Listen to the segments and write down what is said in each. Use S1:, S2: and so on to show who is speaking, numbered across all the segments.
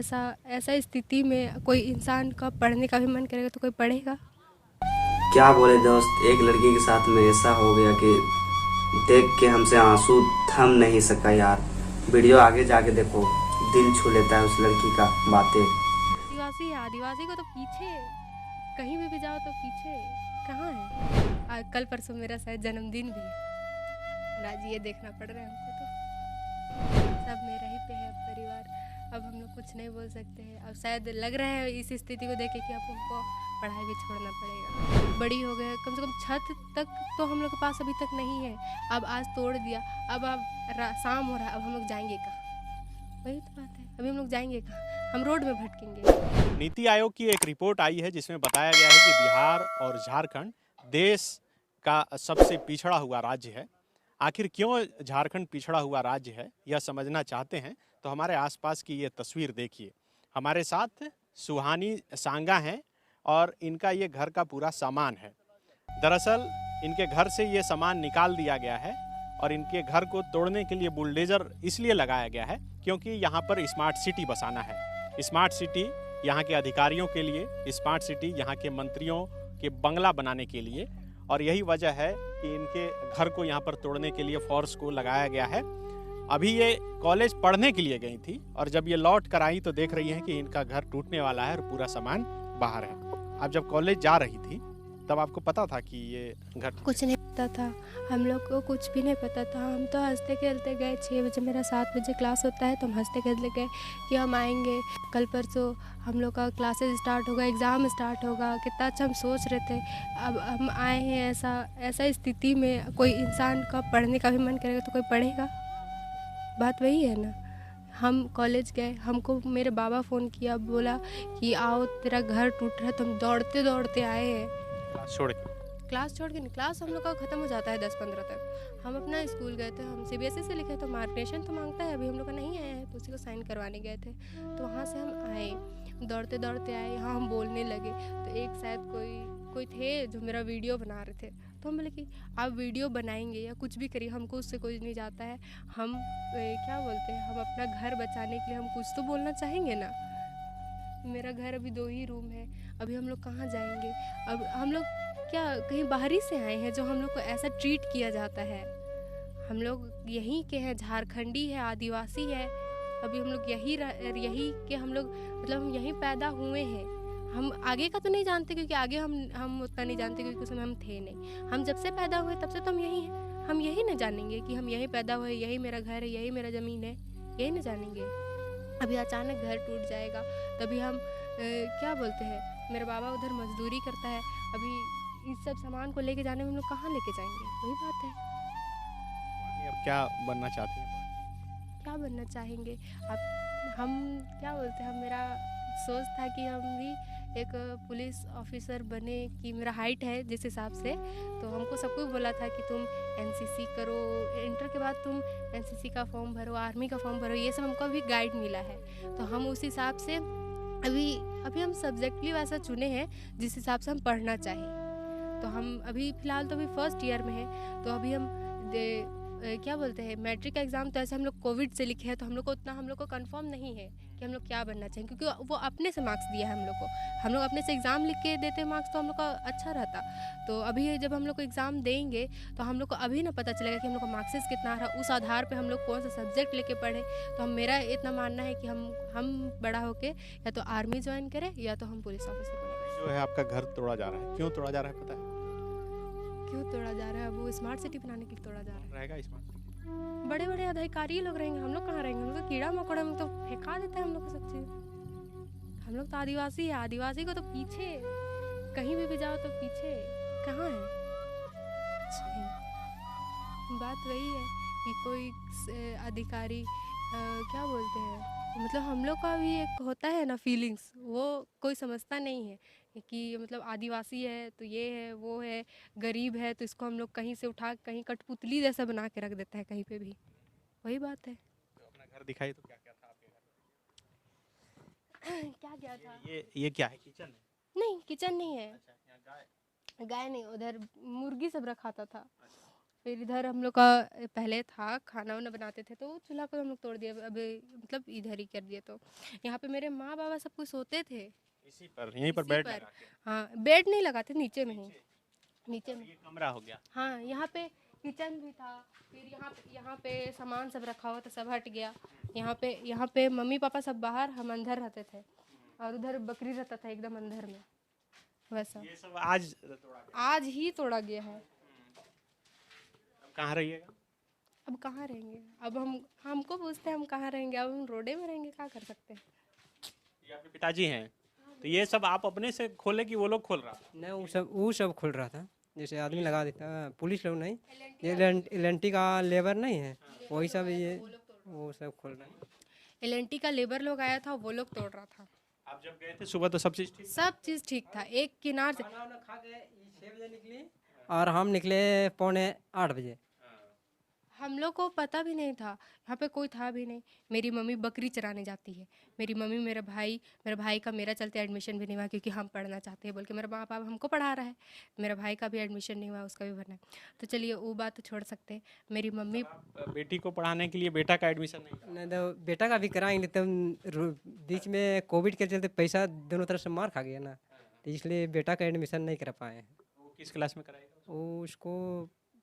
S1: ऐसा ऐसा स्थिति में कोई इंसान का पढ़ने का भी मन करेगा तो कोई पढ़ेगा।
S2: क्या बोले दोस्त, एक लड़की के साथ में ऐसा हो गया कि देख के हमसे आंसू थम नहीं सका यार। वीडियो आगे जाके देखो, दिल छू लेता है उस लड़की का बातें।
S1: आदिवासी है, आदिवासी को तो पीछे कहीं भी जाओ तो पीछे कहाँ है। कल परसों मेरा शायद जन्मदिन भी है और आज ये देखना पड़ रहा है हमको। तो सब मेरा ही पे है परिवार। अब हम लोग कुछ नहीं बोल सकते हैं। अब शायद लग रहा है इस स्थिति को देख के कि अब हमको पढ़ाई भी छोड़ना पड़ेगा। बड़ी हो गए, कम से कम छत तक तो हम लोग के पास अभी तक नहीं है। अब आज तोड़ दिया, अब शाम हो रहा है, अब हम लोग जाएंगे कहाँ? वही तो बात है, अभी हम लोग जाएंगे कहाँ? हम रोड में भटकेंगे।
S3: नीति आयोग की एक रिपोर्ट आई है जिसमें बताया गया है कि बिहार और झारखंड देश का सबसे पिछड़ा हुआ राज्य है। आखिर क्यों झारखंड पिछड़ा हुआ राज्य है, यह समझना चाहते हैं तो हमारे आसपास की ये तस्वीर देखिए। हमारे साथ सुहानी सांगा हैं और इनका ये घर का पूरा सामान है। दरअसल इनके घर से ये सामान निकाल दिया गया है और इनके घर को तोड़ने के लिए बुलडोजर इसलिए लगाया गया है क्योंकि यहाँ पर स्मार्ट सिटी बसाना है। स्मार्ट सिटी यहाँ के अधिकारियों के लिए, स्मार्ट सिटी यहाँ के मंत्रियों के बंगला बनाने के लिए, और यही वजह है कि इनके घर को यहाँ पर तोड़ने के लिए फोर्स को लगाया गया है। अभी ये कॉलेज पढ़ने के लिए गई थी और जब ये लौट कर आई तो देख रही हैं कि इनका घर टूटने वाला है और पूरा सामान बाहर है। अब जब कॉलेज जा रही थी तब आपको पता था कि ये घर?
S1: कुछ नहीं पता था, हम लोग को कुछ भी नहीं पता था। हम तो हंसते खेलते गए। 6 बजे मेरा 7 बजे क्लास होता है तो हम हंसते खेलते गए कि हम आएंगे, कल परसों हम लोग का क्लासेस स्टार्ट होगा, एग्ज़ाम स्टार्ट होगा। कितना अच्छा हम सोच रहे थे। अब हम आए हैं ऐसा स्थिति में कोई इंसान का पढ़ने का भी मन करेगा तो कोई पढ़ेगा। बात वही है ना। हम कॉलेज गए, हमको मेरे बाबा फ़ोन किया, बोला कि आओ तेरा घर टूट रहा है। तो हम दौड़ते दौड़ते आए हैं। क्लास छोड़ के नहीं, क्लास हम लोग का ख़त्म हो जाता है 10-15 तक। हम अपना स्कूल गए थे, हम CBSE से लिखे तो मार्कनेशन तो मांगता है, अभी हम लोग का नहीं आया है तो उसी को साइन करवाने गए थे। तो वहाँ से हम आए, दौड़ते दौड़ते आए, यहाँ हम बोलने लगे तो एक शायद कोई थे जो मेरा वीडियो बना रहे थे। तो हम बोले कि आप वीडियो बनाएंगे या कुछ भी करिए, हमको उससे कुछ नहीं जाता है। हम क्या बोलते हैं, हम अपना घर बचाने के लिए हम कुछ तो बोलना चाहेंगे ना। मेरा घर अभी 2 ही रूम है, अभी हम लोग कहाँ जाएंगे? अब हम लोग क्या कहीं बाहरी से आए हैं जो हम लोग को ऐसा ट्रीट किया जाता है? हम लोग यहीं के हैं, झारखंडी है, आदिवासी है। अभी हम लोग यही के हम लोग मतलब हम यहीं पैदा हुए हैं। हम आगे का तो नहीं जानते क्योंकि आगे हम उतना नहीं जानते क्योंकि उस समय हम थे नहीं। हम जब से पैदा हुए तब से तो हम यहीं हैं। हम यही ना जानेंगे कि हम यहीं पैदा हुए, यही मेरा घर है, यही मेरा ज़मीन है, यही ना जानेंगे। अभी अचानक घर टूट जाएगा तभी हम क्या बोलते हैं, मेरा बाबा उधर मजदूरी करता है, अभी इस सब सामान को लेके जाने में हम लोग कहाँ लेके जाएंगे? वही बात है।
S3: अब क्या बनना चाहती हैं?
S1: क्या बनना चाहेंगे आप? हम क्या बोलते हैं, मेरा सोच था कि हम भी एक पुलिस ऑफिसर बने कि मेरा हाइट है जिस हिसाब से। तो हमको सबको बोला था कि तुम NCC करो, इंटर के बाद तुम NCC का फॉर्म भरो, आर्मी का फॉर्म भरो, ये सब हमको अभी गाइड मिला है। तो हम उस हिसाब से अभी हम सब्जेक्टली वैसा चुने हैं जिस हिसाब से हम पढ़ना चाहें। तो हम अभी फ़िलहाल तो अभी फर्स्ट ईयर में है। तो अभी हम क्या बोलते हैं, मैट्रिक का एग्ज़ाम तो ऐसे हम लोग कोविड से लिखे हैं तो हम लोग को कंफर्म नहीं है कि हम लोग क्या बनना चाहिए, क्योंकि वो अपने से मार्क्स दिया है हम लोग को। हम लोग अपने से एग्ज़ाम लिख के देते मार्क्स तो हम लोग का अच्छा रहता। तो अभी जब हम लोग को एग्ज़ाम देंगे तो हम लोग को अभी ना पता चलेगा कि हम लोग का मार्क्सिस कितना आ रहा, उस आधार पर हम लोग कौन सा सब्जेक्ट लेके पढ़ें। तो मेरा इतना मानना है कि हम बड़ा होके या तो आर्मी ज्वाइन करें या तो हम पुलिस ऑफिसर बने।
S3: जो है आपका घर तोड़ा जा रहा है, क्यों तोड़ा जा रहा है पता है?
S1: क्यों तोड़ा जा रहा है? वो स्मार्ट सिटी बनाने के लिए तोड़ा जा रहा है।
S3: रहेगा स्मार्ट सिटी?
S1: बड़े बड़े अधिकारी लोग रहेंगे, हम लोग कहाँ रहेंगे? हम लोग तो कीड़ा मकोड़ा में तो फेंका देते हैं हम लोग को सब चीज़। हम लोग तो आदिवासी है, आदिवासी को तो पीछे कहीं भी जाओ तो पीछे कहाँ है? बात वही है कि कोई अधिकारी क्या बोलते हैं, मतलब हम लोग का भी एक होता है ना फीलिंग्स, वो कोई समझता नहीं है कि मतलब आदिवासी है तो ये है वो है, गरीब है तो इसको हम लोग कहीं से उठा कहीं कठपुतली जैसा बना के रख देता है कहीं पे भी। वही बात है।
S3: तो अपना घर दिखाई तो क्या क्या था आपके घर?
S1: क्या क्या था?
S3: ये क्या है, किचन है?
S1: नहीं, किचन नहीं है।
S3: अच्छा, यहाँ गाय?
S1: गाय नहीं, उधर मुर्गी सब रखा था। फिर इधर हम लोग का पहले था खाना वाना बनाते थे, तो चूल्हा को हम लोग तोड़ दिए, अब मतलब इधर ही कर दिए। तो यहाँ पे मेरे माँ बाबा सब कुछ सोते थे
S3: इसी पर यहीं पर
S1: इसी
S3: बेड
S1: पर।
S3: लगा के?
S1: हाँ, बेड नहीं लगाते, नीचे में ही, नीचे में।
S3: ये कमरा हो गया।
S1: हाँ, यहाँ पे किचन भी था, फिर यहाँ पे सामान सब रखा हुआ था, सब हट गया। यहाँ पे मम्मी पापा सब बाहर, हम अंदर रहते थे, और उधर बकरी रहता था एकदम अंदर में, वैसा।
S3: ये सब आज तोड़ा गया।
S1: आज ही तोड़ा गया है।
S3: अब कहाँ रहिएगा?
S1: अब कहाँ रहेंगे, अब हमको पूछते हैं हम कहाँ रहेंगे, अब हम रोडे में रहेंगे, क्या कर सकते हैं।
S3: ये आपके पिताजी हैं, तो ये सब आप अपने से खोले कि वो लोग खोल रहा था?
S4: नहीं, वो सब खुल रहा था, जैसे आदमी लगा देता, पुलिस लोग नहीं, ये एल का लेबर नहीं है, वही सब ये वो सब खोल रहा है।
S1: एल का लेबर लोग आया था, वो लोग तोड़ रहा था।
S3: आप जब गए थे सुबह तो सब चीज़ ठीक?
S1: सब चीज़ ठीक था, एक किनार से।
S4: खाना वाना खा के 6 बजे निकली और हम निकले 7:45
S1: हम लोग को पता भी नहीं था, यहाँ पे कोई था भी नहीं। मेरी मम्मी बकरी चराने जाती है, मेरी मम्मी मेरे भाई का मेरा चलते एडमिशन भी नहीं हुआ, क्योंकि हम पढ़ना चाहते हैं बोल के मेरा माँ बाप हमको पढ़ा रहा है। मेरा भाई का भी एडमिशन नहीं हुआ, उसका भी भरना है। तो चलिए वो बात तो छोड़ सकते हैं। मेरी मम्मी
S3: आप बेटी को पढ़ाने के लिए बेटा का एडमिशन नहीं करा?
S4: नहीं तो बेटा का भी कराएंगे, तो बीच में कोविड के चलते पैसा दोनों तरफ से मार खा गया ना, तो इसलिए बेटा का एडमिशन नहीं करा पाए हैं।
S3: वो किस क्लास में कराएगा?
S4: वो उसको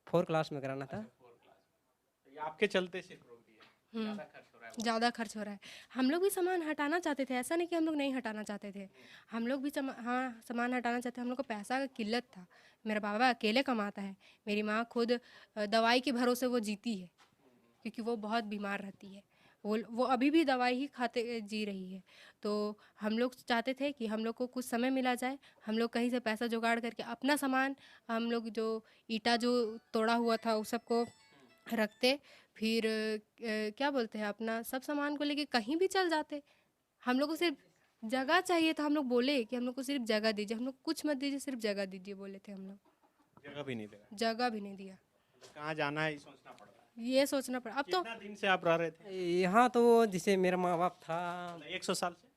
S4: 4 क्लास में कराना था।
S3: तो ये आपके चलते सिर्फ रोक दिया, ज़्यादा खर्च हो रहा है।
S1: ज़्यादा खर्च हो रहा है। हम लोग भी सामान हटाना चाहते थे, ऐसा नहीं कि हम लोग नहीं हटाना चाहते थे, हम लोग भी हाँ सामान हटाना चाहते, हम लोग को पैसा का किल्लत था। मेरा बाबा अकेले कमाता है, मेरी माँ खुद दवाई के भरोसे वो जीती है, क्योंकि वो बहुत बीमार रहती है। वो अभी भी दवाई ही खाते जी रही है। तो हम लोग चाहते थे कि हम लोग को कुछ समय मिला जाए, हम लोग कहीं से पैसा जुगाड़ करके अपना सामान, हम लोग जो ईटा जो तोड़ा हुआ था उस सबको रखते, फिर क्या बोलते हैं, अपना सब सामान को लेके कहीं भी चल जाते। हम लोग को सिर्फ जगह चाहिए था, हम लोग बोले कि हम लोग को सिर्फ जगह दीजिए, हम लोग कुछ मत दीजिए, सिर्फ जगह दीजिए बोले थे हम लोग।
S3: जगह भी नहीं दे रहा,
S1: जगह भी नहीं दिया,
S3: कहाँ जाना है ये सोचना पड़ रहा है।
S1: ये सोचना पड़ा। अब तो
S3: कितना दिन से आप रह रहे थे?
S4: यहाँ तो जैसे मेरा माँ बाप था
S3: 100 साल से?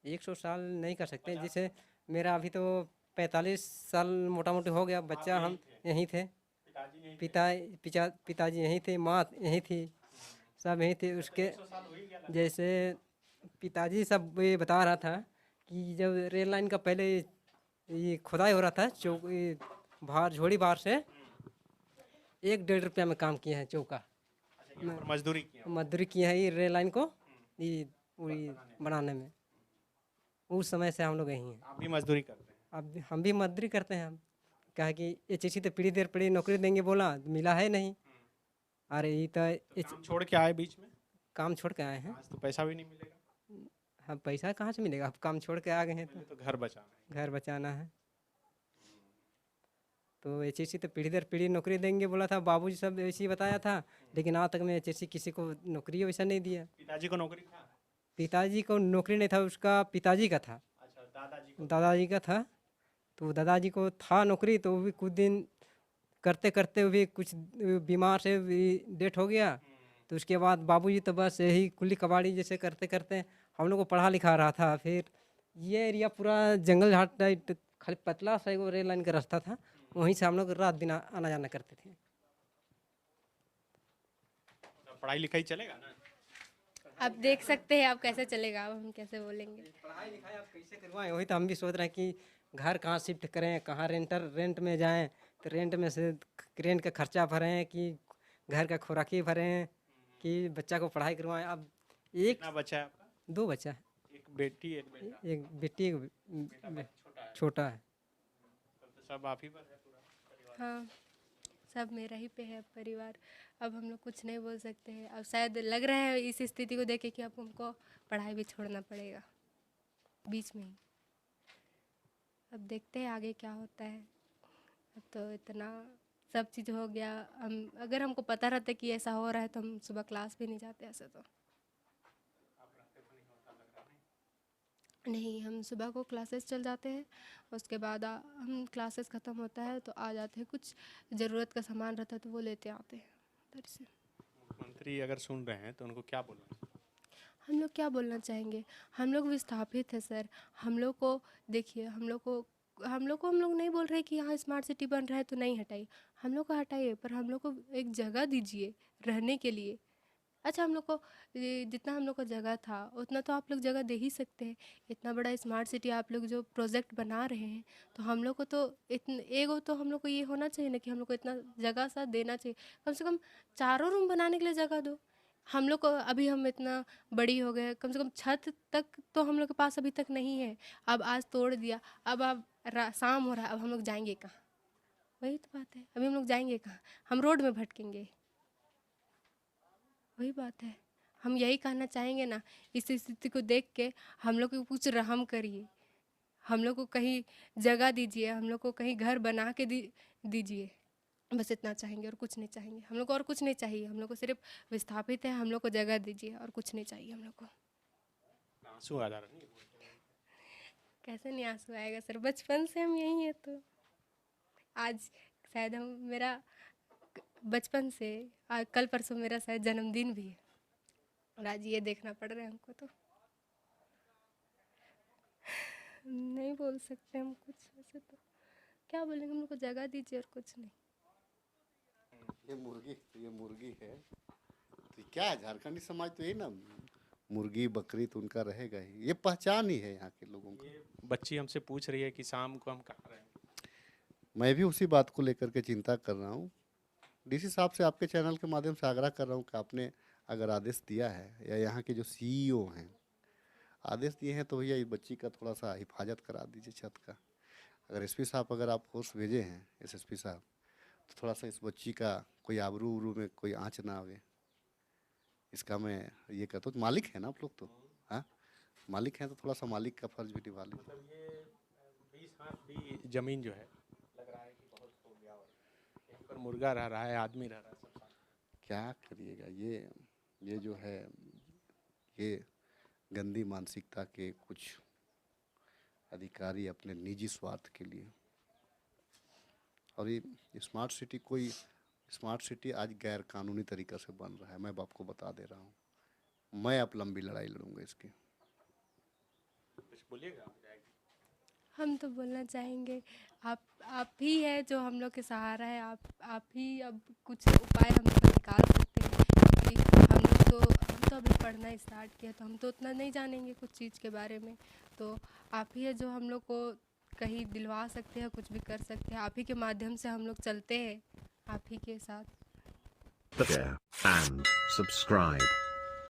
S4: 100 साल नहीं कर सकते, जैसे मेरा अभी तो 45 साल मोटा मोटी हो गया, बच्चा हम यहीं थे, पिताजी यहीं थे, माँ यहीं थी, सब यहीं थे। उसके जैसे पिताजी सब ये बता रहा था कि जब रेल लाइन का पहले ये खुदाई हो रहा था, चौक बाहर झोड़ी बाहर से 1-1.5 रुपया में काम किए हैं चौका,
S3: यहाँ पर मजदूरी किया?
S4: मजदूरी किए हैं ये रेल लाइन को ये पूरी बनाने में। उस समय से हम लोग यहीं हैं।
S3: आप भी मजदूरी करते हैं?
S4: अब हम भी मजदूरी करते हैं। हम कहा कि ये चीज़ तो पीढ़ी दर पीढ़ी नौकरी देंगे, बोला मिला है नहीं। अरे ये तो
S3: काम छोड़ के आए बीच में?
S4: काम छोड़ के आए हैं।
S3: आज तो पैसा भी नहीं मिलेगा।
S4: हम पैसा कहाँ से मिलेगा, अब काम छोड़ के आ गए हैं
S3: पहले तो घर बचाना
S4: घर बचाना है। तो एच एस सी तो पीढ़ी दर पीढ़ी नौकरी देंगे बोला था, बाबूजी सब ऐसे ही बताया था, लेकिन आज तक में एच एस सी किसी को नौकरी वैसा नहीं दिया।
S3: है। पिताजी को नौकरी था?
S4: पिताजी को नौकरी नहीं था, उसका पिताजी का था,
S3: अच्छा, दादाजी को?
S4: दादाजी का था। तो दादाजी को था नौकरी, तो वो भी कुछ दिन करते करते वो भी कुछ बीमार से भी डेथ हो गया। तो उसके बाद बाबूजी तो बस यही कुल्ली कबाड़ी जैसे करते करते हम लोग को पढ़ा लिखा रहा था। फिर ये एरिया पूरा जंगल झाड़ टाइप, खाली पतला सा एगो रेल लाइन का रास्ता था, वहीं से हम लोग रात दिन आना जाना करते थे।
S3: तो पढ़ाई लिखाई चलेगा ना?
S1: अब देख सकते हैं, अब कैसे चलेगा, अब हम कैसे बोलेंगे।
S4: पढ़ाई लिखाई आप कैसे करवाएं, वही तो हम भी सोच रहे हैं कि घर कहाँ शिफ्ट करें, कहाँ रेंट में जाएं, तो रेंट में से रेंट का खर्चा भरें कि घर का खुराकी भरें कि बच्चा को पढ़ाई करवाएं। अब
S3: कितना बच्चा है आपका?
S4: 2 बच्चा है,
S3: एक बेटी एक बेटा?
S4: एक बेटी एक छोटा है।
S3: तब तो सब आप ही पर है पूरा।
S1: हाँ, सब मेरा ही पे है परिवार। अब हम लोग कुछ नहीं बोल सकते हैं। अब शायद लग रहा है इस स्थिति को देख के कि अब हमको पढ़ाई भी छोड़ना पड़ेगा बीच में ही। अब देखते हैं आगे क्या होता है। अब तो इतना सब चीज़ हो गया, हम अगर हमको पता रहता कि ऐसा हो रहा है तो हम सुबह क्लास भी नहीं जाते। ऐसे तो नहीं, हम सुबह को क्लासेस चल जाते हैं, उसके बाद हम क्लासेस ख़त्म होता है तो आ जाते हैं। कुछ ज़रूरत का सामान रहता है तो वो लेते आते हैं उधर से।
S3: मुख्यमंत्री अगर सुन रहे हैं तो उनको क्या बोलना?
S1: हम लोग क्या बोलना चाहेंगे, हम लोग विस्थापित है सर। हम लोग को देखिए, हम लोग को हम लोग नहीं बोल रहे कि यहाँ स्मार्ट सिटी बन रहा है तो नहीं हटाइए, हम लोग को हटाइए, पर हम लोग को एक जगह दीजिए रहने के लिए। अच्छा, हम लोग को जितना हम लोग को जगह था उतना तो आप लोग जगह दे ही सकते हैं। इतना बड़ा स्मार्ट सिटी आप लोग जो प्रोजेक्ट बना रहे हैं, तो हम लोग को तो एगो तो हम लोग को ये होना चाहिए ना कि हम लोग को इतना जगह सा देना चाहिए। कम से कम 4 रूम बनाने के लिए जगह दो। हम लोग को अभी हम इतना बड़ी हो गए, कम से कम छत तक तो हम लोग के पास अभी तक नहीं है। अब आज तोड़ दिया, अब शाम हो रहा है, अब हम लोग जाएंगे कहाँ? वही तो बात है, अभी हम लोग जाएंगे कहाँ? हम रोड में भटकेंगे। वही बात है, हम यही कहना चाहेंगे ना, इस स्थिति को देख के हम लोग को कुछ रहम करिए, हम लोग को कहीं जगह दीजिए, हम लोग को कहीं घर बना के दीजिए। बस इतना चाहेंगे और कुछ नहीं चाहेंगे। हम लोग को और कुछ नहीं चाहिए, हम लोग को सिर्फ विस्थापित है, हम लोग को जगह दीजिए और कुछ नहीं चाहिए हम लोग को।
S3: आंसू आ जा रहा है।
S1: कैसे नहीं आंसू आएगा सर, बचपन से हम यही है। तो आज शायद हम मेरा बचपन से कल परसों मेरा शायद जन्मदिन भी है और आज ये देखना पड़ रहा है हमको। तो नहीं बोल सकते हम कुछ, वैसे तो क्या बोलेंगे, हम लोग को जगह दीजिए और कुछ नहीं।
S5: ये मुर्गी है तो क्या है, झारखंडी समाज तो यही ना, मुर्गी बकरी तो उनका रहेगा ही, ये पहचान ही है यहाँ के लोगों की।
S3: बच्ची हमसे पूछ रही है कि शाम को हम कहाँ रहेंगे।
S5: मैं भी उसी बात को लेकर के चिंता कर रहा हूँ। डीसी साहब से आपके चैनल के माध्यम से आग्रह कर रहा हूँ कि आपने अगर आदेश दिया है या यहाँ के जो सीईओ हैं आदेश दिए हैं तो भैया इस बच्ची का थोड़ा सा हिफाजत करा दीजिए छत का। अगर एसपी साहब अगर आप फोर्स भेजे हैं एसएसपी साहब, तो थोड़ा सा इस बच्ची का कोई आबरू उबरू में कोई आँच ना आवे, इसका मैं ये कहता हूँ। मालिक है ना आप लोग तो, हाँ मालिक हैं तो थोड़ा सा मालिक का फर्ज भी निभा लीजिए।
S3: मतलब ये 20 हाथ भी जमीन जो है लग रहा है कि बहुत हो गया, और यहीं पर मुर्गा रह रहा है, आदमी रह रहा है, सब साथ।
S5: क्या करिएगा, ये जो है ये गंदी मानसिकता के कुछ अधिकारी अपने निजी स्वार्थ के लिए, और ये स्मार्ट सिटी आज गैर कानूनी तरीक़ा से बन रहा है। मैं आपको बता दे रहा हूँ, मैं अब लंबी लड़ाई लड़ूंगा इसकी।
S3: कुछ बोलिएगा आप जाएगी।
S1: हम तो बोलना चाहेंगे, आप ही है जो हम लोग के सहारा है। आप ही अब कुछ उपाय हम लोग निकाल सकते हैं, क्योंकि हम तो अभी पढ़ना स्टार्ट किया, तो हम तो उतना नहीं जानेंगे कुछ चीज़ के बारे में। तो आप ही है जो हम लोग को कहीं दिलवा सकते हैं, कुछ भी कर सकते हैं। आप ही के माध्यम से हम लोग चलते हैं, आप ही के साथ।
S6: Share and subscribe.